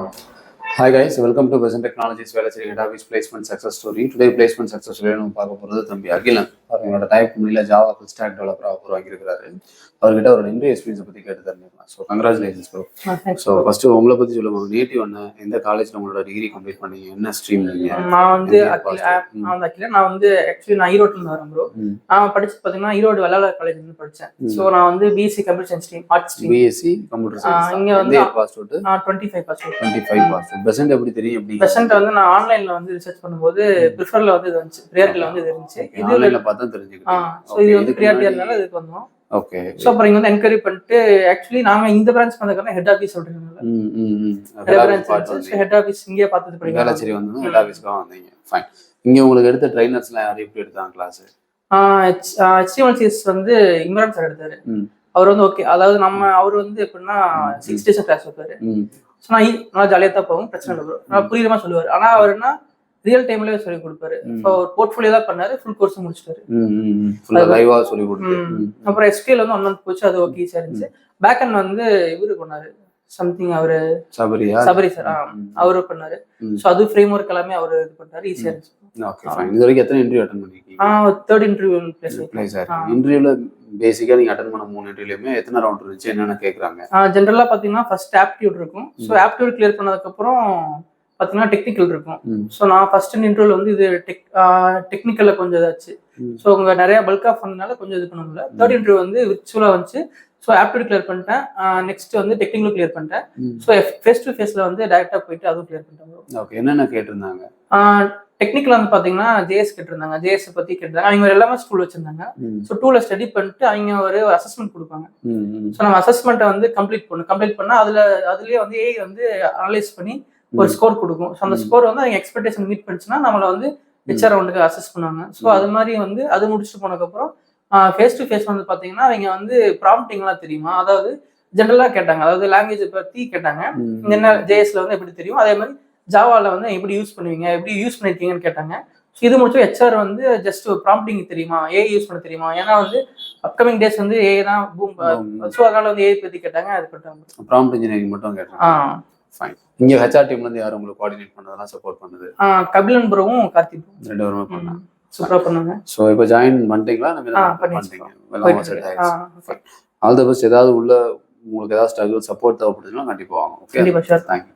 Hi guys, welcome to Present Technologies Velacheri Head Office Placement Success Story. Today placement success story நம்ம பார்க்க போகிறது தம்பி அகிலன். அவங்களோட type கம்பெனியில் ஜாவா ஃபுல் ஸ்டாக் டெவலப்பராக அவர் வாங்கியிருக்கிறாரு. அவர்கிட்ட அவரோட இன்டர்வியூ எக்ஸ்பீரியன்ஸை பற்றி கேட்டு தெரிஞ்சுக்கலாம். So congratulations bro. So first உங்களை பற்றி சொல்லுங்க. நேட்டிவ் என்ன, எந்த காலேஜில் உங்களோட டிகிரி கம்ப்ளீட் பண்ணீங்க, என்ன ஸ்ட்ரீம் நீங்கள்? நான் வந்து ஆக்சுவலி நான் ஈரோட்டில் வரேன் ப்ரோ. நான் படிச்சு பார்த்தீங்கன்னா ஈரோடு வெள்ளாளர் காலேஜ் வந்து படித்தேன். ஸோ நான் வந்து BSc computer science stream, arts stream. BSc computer science. இங்கே வந்து பாஸ் அவுட்? நான் 25 pass out. 25 pass out. Percent எப்படி தெரியும்? எப்படி பெர்சன்ட் வந்து நான் ஆன்லைன்ல வந்து ரிசர்ச் பண்ணும்போது ப்ரிஃபர்ல வந்து இது வந்துச்சு, ப்ரியாரிட்டில வந்து இது இருந்துச்சு. இது ஆன்லைன்ல பார்த்தா தெரிஞ்சுக்கிட்டேன். ஸோ இது வந்து ப்ரியாரிட்டியானால இதுக்கு வந்தோம். ஓகே. ஸோ அப்புறம் இங்க வந்து என்கொயரி பண்ணிட்டு ஆக்சுவலி நாங்க இந்த பிரான்ச் வந்ததுக்கான ஹெட் ஆஃபீஸ் சொல்றீங்க. ஹெட் ஆஃபீஸ் இங்கே பார்த்தது படிங்க. சரி, வந்து ஹெட் ஆஃபீஸ்க்கு வந்தீங்க. ஃபைன். இங்க உங்களுக்கு எடுத்த ட்ரைனர்ஸ்லாம் யார் எப்படி எடுத்தாங்க கிளாஸ்? HTML வந்து இம்ரான் சார் எடுத்தாரு. அவர் வந்து ஓகே, அதாவது அவர் வந்து எப்படின்னா 6 days கிளாஸ் வைப்பாரு. ஸோ நான் நல்லா ஜாலியாக தான் போகும், பிரச்சனை இல்லை ப்ரோ. நான் புரியுற மாதிரி சொல்லுவார். ஆனால் அவர் என்ன ரியல் டைம்லேயே சொல்லி கொடுப்பாரு. இப்போ போர்ட்ஃபோலியோ தான் பண்ணாரு, ஃபுல் கோர்ஸ் முடிச்சிட்டாரு. அப்புறம் எஸ்கியூஎல் வந்து 1 month போச்சு, அது ஓகே ஈஸியாக இருந்துச்சு. பேக் அண்ட் வந்து இவரு பண்ணாரு சம்திங், அவரு சபரி சார் அவரு பண்ணாரு. ஸோ அது ஃப்ரேம் ஒர்க் எல்லாமே அவர் இது பண்ணாரு, ஈஸியாக இருந்துச்சு. இது வரைக்கும் எத்தனை இன்டர்வியூ அட்டெண்ட் பண்ணிருக்கீங்க? 3rd இன்டர்வியூ பிளேஸ் ஆயிருக்கு. இன்டர்வியூல பேசிக்கா நீங்க அட்டெண்ட் பண்ண 3 இன்டர்வியூலயுமே எத்தனை ரவுண்ட் இருந்துச்சு, என்னென்ன கேக்குறாங்க? ஜெனரலா பாத்தீங்கன்னா ஃபர்ஸ்ட் ஆப்டிடியூட் இருக்கும். ஸோ ஆப்டிடியூட் கிளியர் பண்ணதுக்கு அப்புறம் பாத்தீங்கன்னா டெக்னிக்கல் இருக்கும். ஸோ நான் ஃபர்ஸ்ட் இன்டர்வியூல வந்து இது டெக்னிக்கல்ல கொஞ்சம் இதாச்சு. ஸோ உங்க நிறைய பல்க் ஆஃப் பண்ணனால கொஞ்சம் இது பண்ண முடியல. 3rd இன்டர்வியூ வந்து விர்ச்சுவலா வந்துச்சு. ஸோ ஆப்டிடியூட் கிளியர் பண்ணிட்டேன். நெக்ஸ்ட் வந்து டெக்னிக்கல் கிளியர் பண்ணிட்டேன். ஸோ ஃபேஸ் டு ஃபேஸ்ல வந்து டைரக்டா போயிட்டு அதுவும் கிளியர் பண்ணிட்டேன். ஓகே. என்னென்ன கேட்டிருந்தாங்க? டெக்னிக்கல் வந்து பாத்தீங்கன்னா ஜேஎஸ் கேட்டிருந்தாங்க, ஜேஎஸ் பத்தி கேட்டிருந்தாங்க. அவங்க எல்லாமே ஸ்கூல் வச்சிருந்தாங்க. ஸோ டூல ஸ்டடி பண்ணிட்டு அவங்க ஒரு அசஸ்மெண்ட் கொடுப்பாங்க. ஸோ நம்ம அசஸ்மெண்ட்டை வந்து கம்ப்ளீட் பண்ணா அதுலயே வந்து ஏஐ வந்து அனலைஸ் பண்ணி ஒரு ஸ்கோர் கொடுக்கும். ஸோ அந்த ஸ்கோர் வந்து அவங்க எக்ஸ்பெக்டேஷன் மீட் பண்ணிச்சுன்னா நம்மளை வந்து ஹெச்ஆர் ரவுண்டுக்கு அசஸ் பண்ணுவாங்க. ஸோ அது மாதிரி வந்து அது முடிச்சுட்டு போனதுக்கப்புறம் ஃபேஸ் டு ஃபேஸ் வந்து பாத்தீங்கன்னா அவங்க வந்து ப்ராம்ப்டிங்லாம் தெரியுமா, அதாவது ஜென்ரலா கேட்டாங்க, அதாவது லாங்குவேஜ் பத்தி கேட்டாங்க. என்ன ஜேஎஸ்ல வந்து எப்படி தெரியும், அதே மாதிரி ஜாவால வந்து எப்படி யூஸ் பண்ணுவீங்க, எப்படி யூஸ் பண்ணிருக்கீங்கன்னு கேட்டாங்க. ஸோ இது முடிச்சு ஹெச்ஆர் வந்து ஜஸ்ட் ப்ராம்ப்டிங் தெரியுமா, ஏஐ யூஸ் பண்ண தெரியுமா, ஏன்னா வந்து அப்கமிங் டேஸ் வந்து ஏஐ தான் பூம். ஸோ அதனால வந்து ஏஐ பத்தி கேட்டாங்க. அது கேட்டாங்க. ப்ராம்ப்ட் இன்ஜினியரிங் மட்டும் கேட்டாங்க. ஃபைன். இங்க ஹெச்ஆர் டீம்ல இருந்து யாரும் உங்களுக்கு கோஆர்டினேட் பண்ணதெல்லாம் சப்போர்ட் பண்ணுது? கபிலன் ப்ரோவும் கார்த்திக் 2 பேருமே பண்ணாங்க. சூப்பரா பண்ணாங்க. ஸோ இப்போ ஜாயின் பண்ணிட்டீங்களா? All the best. ஏதாவது உள்ள உங்களுக்கு ஏதாவது ஸ்ட்ரகிள் சப்போர்ட் தேவைப்படுதுன்னா கண்டிப்பா வாங்க. Okay, thank you.